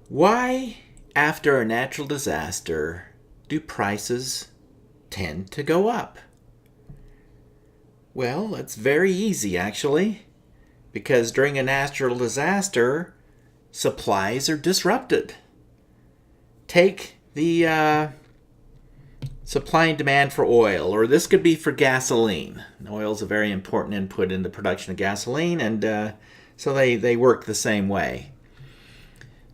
Why, after a natural disaster, do prices tend to go up? Well, it's very easy actually, because during a natural disaster, supplies are disrupted. Take the supply and demand for oil, or this could be for gasoline. Oil is a very important input in the production of gasoline, and so they work the same way.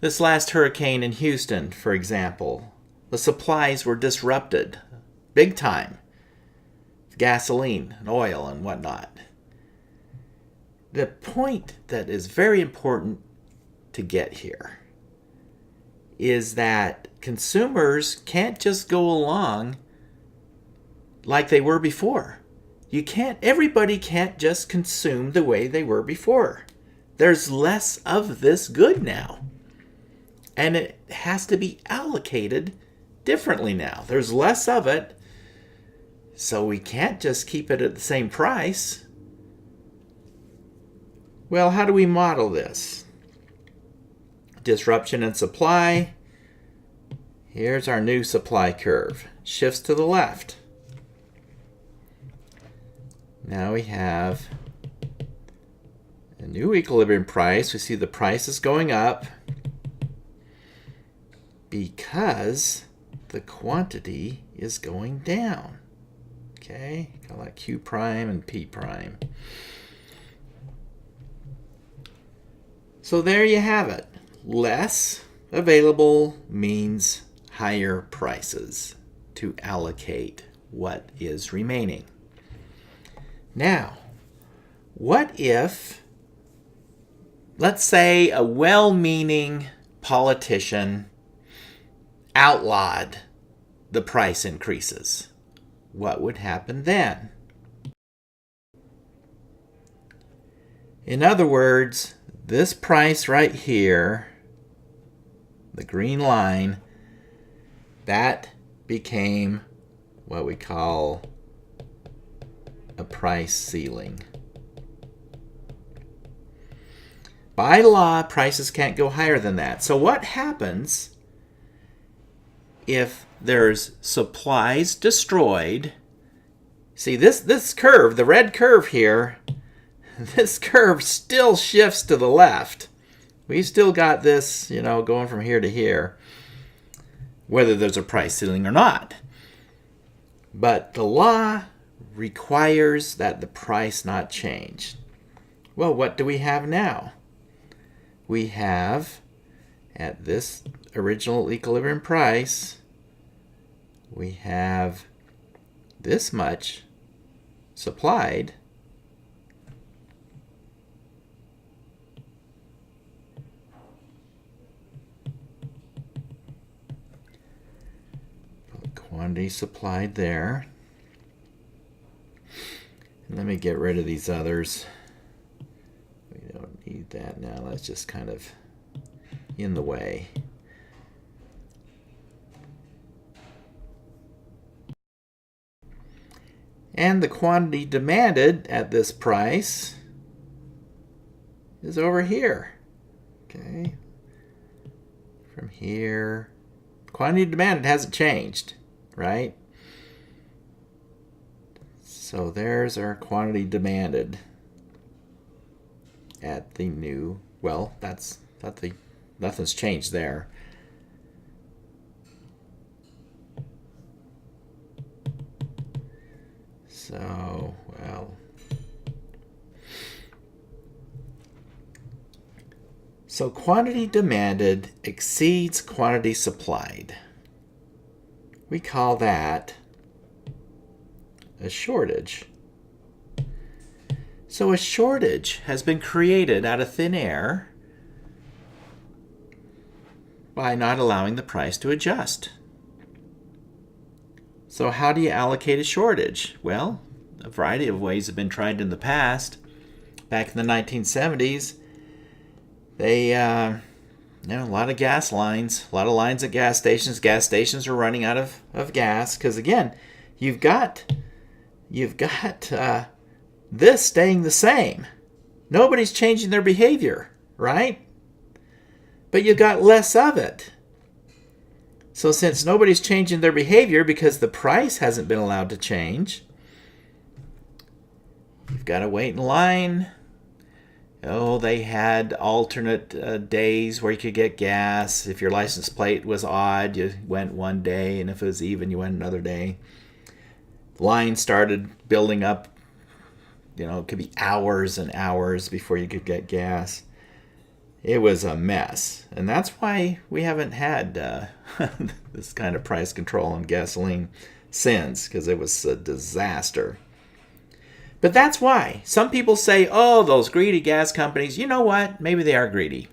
This last hurricane in Houston, for example, the supplies were disrupted big time. Gasoline and oil and whatnot. The point that is very important to get here is that consumers can't just go along like they were before. Everybody can't just consume the way they were before. There's less of this good now. And it has to be allocated differently now. There's less of it, so we can't just keep it at the same price. Well, how do we model this? Disruption in supply. Here's our new supply curve. Shifts to the left. Now we have a new equilibrium price. We see the price is going up because the quantity is going down. Okay, call that Q prime and P prime. So there you have it. Less available means higher prices to allocate what is remaining. Now, what if, let's say, a well-meaning politician outlawed the price increases? What would happen then? In other words, this price right here, the green line, that became what we call a price ceiling. By law, prices can't go higher than that. So what happens if there's supplies destroyed? See, this curve, the red curve here, this curve still shifts to the left. We've still got this, going from here to here, whether there's a price ceiling or not. But the law requires that the price not change. Well, what do we have now? We have, at this original equilibrium price, we have this much supplied quantity supplied there. And let me get rid of these others. We don't need that now. That's just kind of in the way. And the quantity demanded at this price is over here. Okay. From here. Quantity demanded hasn't changed, right? So there's our quantity demanded at the new, nothing's changed there. So, so quantity demanded exceeds quantity supplied. We call that a shortage. So a shortage has been created out of thin air by not allowing the price to adjust. So how do you allocate a shortage? Well, a variety of ways have been tried in the past. Back in the 1970s, they, a lot of gas lines, a lot of lines at gas stations. Gas stations are running out of gas because, again, you've got this staying the same. Nobody's changing their behavior, right? but you got less of it. So since nobody's changing their behavior because the price hasn't been allowed to change, you've got to wait in line. Oh, they had alternate days where you could get gas. If your license plate was odd, you went one day, and if it was even, you went another day. Line started building up. It could be hours and hours before you could get gas. It was a mess. And that's why we haven't had this kind of price control on gasoline since, because it was a disaster. But that's why. Some people say, oh, those greedy gas companies, you know what? Maybe they are greedy.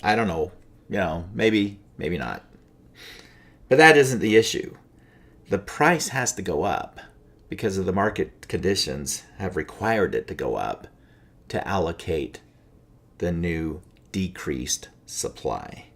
I don't know. Maybe not. But that isn't the issue. The price has to go up because of the market conditions have required it to go up to allocate the new decreased supply.